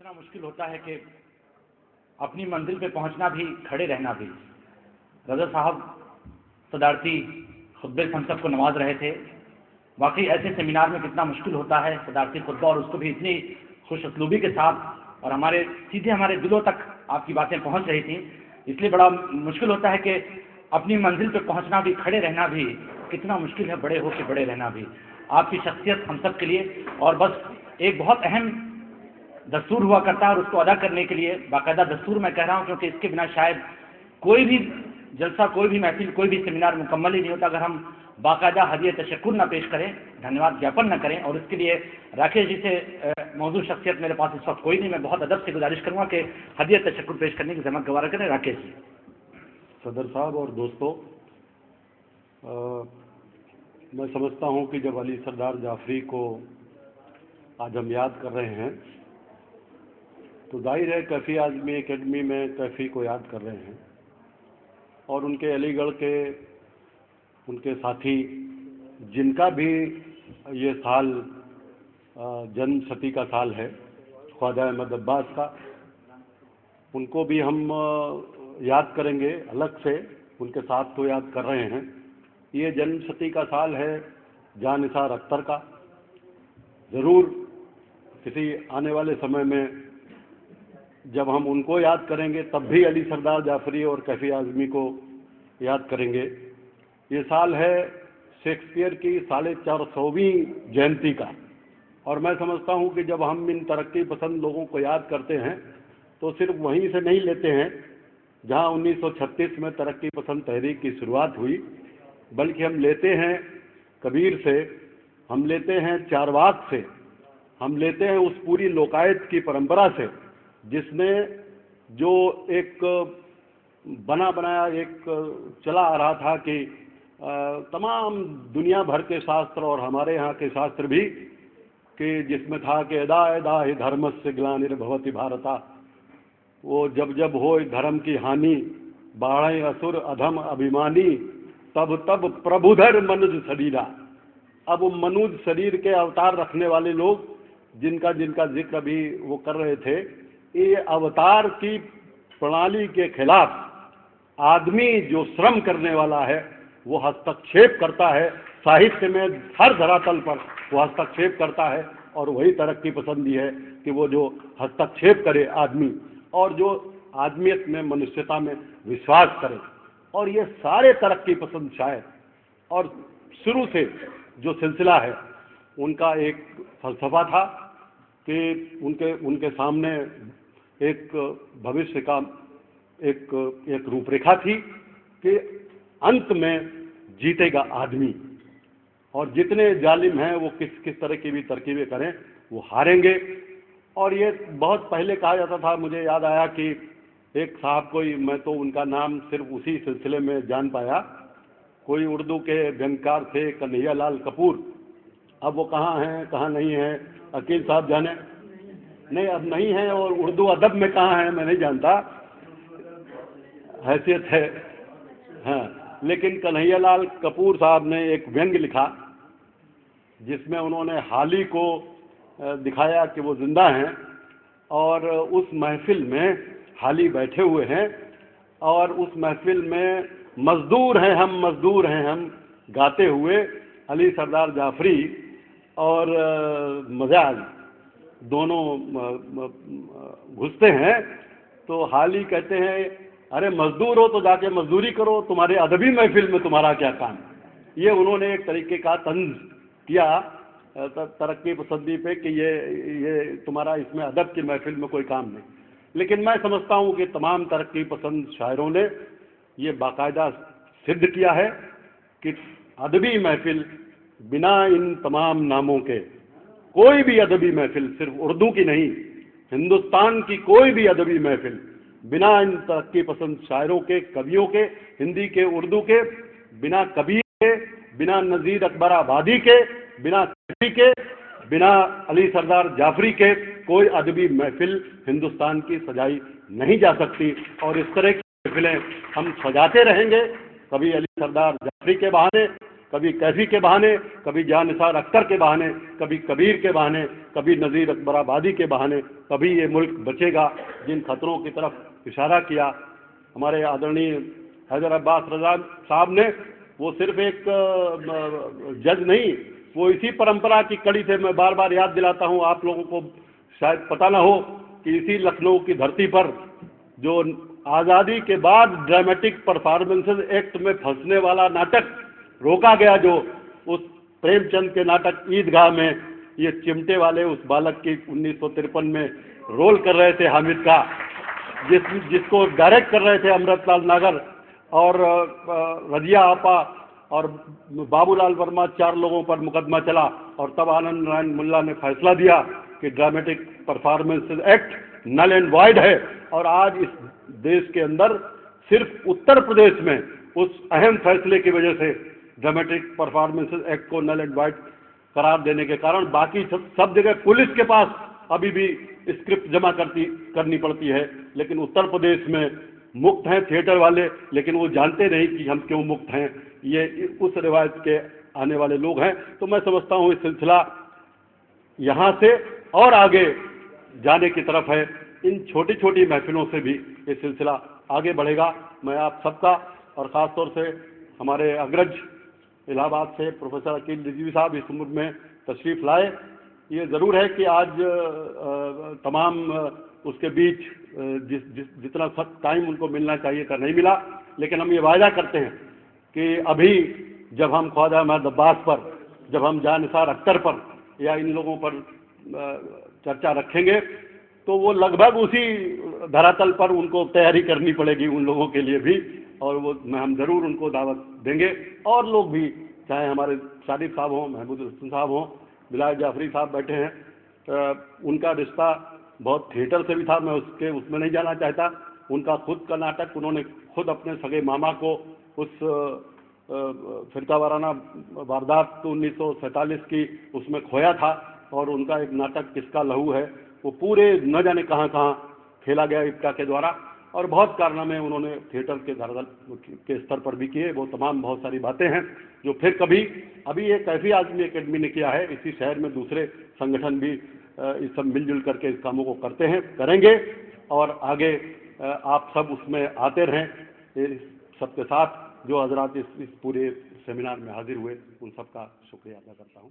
कितना मुश्किल होता है कि अपनी मंजिल पे पहुंचना भी, खड़े रहना भी। रज़ा साहब सदारती खुतबे हम सबको नवाज रहे थे। वाकई ऐसे सेमिनार में कितना मुश्किल होता है सदारती खुतबा, और उसको भी इतनी खुश उसलूबी के साथ और सीधे हमारे दिलों तक आपकी बातें पहुंच रही थी। इसलिए बड़ा मुश्किल होता है कि अपनी मंजिल पे पहुंचना भी, खड़े रहना भी कितना मुश्किल है, बड़े होकर बड़े रहना भी। आपकी शख्सियत हम सब के लिए और बस एक बहुत अहम दस्तूर हुआ करता है, और उसको अदा करने के लिए बाकायदा दस्तूर मैं कह रहा हूँ, क्योंकि इसके बिना शायद कोई भी जलसा, कोई भी महफिल, कोई भी सेमिनार मुकम्मल ही नहीं होता अगर हम बाकायदा हदिया तशक्कुर न पेश करें, धन्यवाद ज्ञापन न करें। और इसके लिए राकेश जी से मौजूद शख्सियत मेरे पास इस वक्त कोई नहीं, मैं बहुत अदब से गुजारिश करूँगा कि हदिया तशक्कुर पेश करने की ज़हमत गवारा करें। राकेश जी। सदर साहब और दोस्तों, मैं समझता हूँ कि जब अली सरदार जाफरी को आज हम याद कर रहे हैं तो जाहिर है कैफी आज़मी एकेडमी में कैफी को याद कर रहे हैं, और उनके अलीगढ़ के उनके साथी जिनका भी ये साल जन्म शती का साल है, ख्वाजा अहमद अब्बास का, उनको भी हम याद करेंगे अलग से, उनके साथ तो याद कर रहे हैं। ये जन्म शती का साल है जानिसार अख्तर का। ज़रूर किसी आने वाले समय में जब हम उनको याद करेंगे तब भी अली सरदार जाफरी और कैफी आज़मी को याद करेंगे। ये साल है शेक्सपियर की 450वीं जयंती का, और मैं समझता हूँ कि जब हम इन तरक्की पसंद लोगों को याद करते हैं तो सिर्फ वहीं से नहीं लेते हैं जहाँ 1936 में तरक्की पसंद तहरीक की शुरुआत हुई, बल्कि हम लेते हैं कबीर से, हम लेते हैं चारवाक से, हम लेते हैं उस पूरी लोकायत की परंपरा से जिसने जो एक बना बनाया एक चला आ रहा था कि तमाम दुनिया भर के शास्त्र और हमारे यहाँ के शास्त्र भी, कि जिसमें था कि यदा यदा हि धर्मस्य ग्लानिर्भवति भारता, वो जब जब हो धर्म की हानि, बाढ़े असुर अधम अभिमानी, तब तब प्रभुधर मनुज शरीरा। अब वो मनुज शरीर के अवतार रखने वाले लोग जिनका जिनका जिक्र भी वो कर रहे थे, ये अवतार की प्रणाली के खिलाफ आदमी जो श्रम करने वाला है वो हस्तक्षेप करता है, साहित्य में हर धरातल पर वो हस्तक्षेप करता है, और वही तरक्की पसंदी है कि वो जो हस्तक्षेप करे आदमी, और जो आदमियत में, मनुष्यता में विश्वास करे। और ये सारे तरक्की पसंद शायर और शुरू से जो सिलसिला है उनका एक फलसफा था कि उनके सामने एक भविष्य का एक रूपरेखा थी कि अंत में जीतेगा आदमी, और जितने जालिम हैं वो किस तरह की भी तरकीबें करें वो हारेंगे। और ये बहुत पहले कहा जाता था, मुझे याद आया कि एक साहब, कोई, मैं तो उनका नाम सिर्फ उसी सिलसिले में जान पाया, कोई उर्दू के व्यंगकार थे कन्हैया लाल कपूर। अब वो कहाँ हैं कहाँ नहीं हैं अकील साहब जाने, नहीं अब नहीं है, और उर्दू अदब में कहाँ हैं मैं नहीं जानता, हैसियत है हाँ। लेकिन कन्हैया लाल कपूर साहब ने एक व्यंग लिखा जिसमें उन्होंने हाली को दिखाया कि वो जिंदा हैं, और उस महफिल में हाली बैठे हुए हैं, और उस महफिल में मजदूर हैं हम गाते हुए अली सरदार जाफरी और मजाज दोनों घुसते हैं। तो हाली कहते हैं, अरे मजदूर हो तो जाके मजदूरी करो, तुम्हारे अदबी महफिल में तुम्हारा क्या काम। ये उन्होंने एक तरीके का तंज किया तरक्की पसंदी पे कि ये तुम्हारा इसमें अदब की महफिल में कोई काम नहीं। लेकिन मैं समझता हूँ कि तमाम तरक्की पसंद शायरों ने ये बाकायदा सिद्ध किया है कि अदबी महफिल बिना इन तमाम नामों के, कोई भी अदबी महफिल, सिर्फ उर्दू की नहीं, हिंदुस्तान की कोई भी अदबी महफिल बिना इन तरक्की पसंद शायरों के, कवियों के, हिंदी के, उर्दू के, बिना कबीर के, बिना नज़ीर अकबर आबादी के, बिना कैफी के, बिना अली सरदार जाफरी के कोई अदबी महफिल हिंदुस्तान की सजाई नहीं जा सकती। और इस तरह की महफिलें हम सजाते रहेंगे, कभी अली सरदार जाफरी के बहाने, कभी कैफी के बहाने, कभी जान निसार अख्तर के बहाने, कभी कबीर के बहाने, कभी नज़ीर अकबराबादी के बहाने, तभी ये मुल्क बचेगा। जिन खतरों की तरफ इशारा किया हमारे आदरणीय हैदर अब्बास रज़ा साहब ने, वो सिर्फ एक जज नहीं, वो इसी परंपरा की कड़ी थे। मैं बार बार याद दिलाता हूँ, आप लोगों को शायद पता ना हो कि इसी लखनऊ की धरती पर जो आज़ादी के बाद ड्रामेटिक परफॉर्मेंसेस एक्ट में फंसने वाला नाटक रोका गया, जो उस प्रेमचंद के नाटक ईदगाह में ये चिमटे वाले उस बालक की 1953 में रोल कर रहे थे हामिद का, जिसको डायरेक्ट कर रहे थे अमृतलाल नागर और रजिया आपा और बाबूलाल वर्मा, 4 लोगों पर मुकदमा चला और तब आनंद नारायण मुल्ला ने फैसला दिया कि dramatic performances act null and void है। और आज इस देश के अंदर सिर्फ उत्तर प्रदेश में उस अहम फैसले की वजह से ड्रामेटिक परफॉर्मेंसेस एक्ट को नल एंड वॉइड करार देने के कारण बाकी सब जगह पुलिस के पास अभी भी स्क्रिप्ट जमा करनी पड़ती है, लेकिन उत्तर प्रदेश में मुक्त हैं थिएटर वाले, लेकिन वो जानते नहीं कि हम क्यों मुक्त हैं। ये उस रिवायत के आने वाले लोग हैं। तो मैं समझता हूँ इस सिलसिला यहाँ से और आगे जाने की तरफ है। इन छोटी छोटी महफिलों से भी ये सिलसिला आगे बढ़ेगा। मैं आप सबका और ख़ास तौर से हमारे अग्रज इलाहाबाद से प्रोफेसर अकील रिजवी साहब इस उम्र में तशरीफ़ लाए। ये ज़रूर है कि आज तमाम उसके बीच जितना सब टाइम उनको मिलना चाहिए था नहीं मिला, लेकिन हम ये वायदा करते हैं कि अभी जब हम ख्वाजा अहमद अब्बास पर, जब हम जान निसार अख्तर पर या इन लोगों पर चर्चा रखेंगे, तो वो लगभग उसी धरातल पर उनको तैयारी करनी पड़ेगी उन लोगों के लिए भी, और वो हम ज़रूर उनको दावत देंगे। और लोग भी, चाहे हमारे सादिक साहब हों, महमूद हसन साहब हों, बिलाल जाफरी साहब बैठे हैं, उनका रिश्ता बहुत थिएटर से भी था, मैं उसमें नहीं जाना चाहता। उनका खुद का नाटक, उन्होंने खुद अपने सगे मामा को उस फिरका वाराना वारदात 1947 की उसमें खोया था, और उनका एक नाटक किसका लहू है वो पूरे न जाने कहाँ कहाँ खेला गया इफ्का के द्वारा, और बहुत कारनामे उन्होंने थिएटर के धरातल के स्तर पर भी किए। वो तमाम बहुत सारी बातें हैं जो फिर कभी, अभी ये कैफी आज़मी एकेडमी ने किया है, इसी शहर में दूसरे संगठन भी इस सब मिलजुल करके इस कामों को करते हैं, करेंगे, और आगे आप सब उसमें आते रहें। इस सबके साथ जो हजरात इस पूरे सेमिनार में हाजिर हुए, उन सबका शुक्रिया अदा करता हूँ।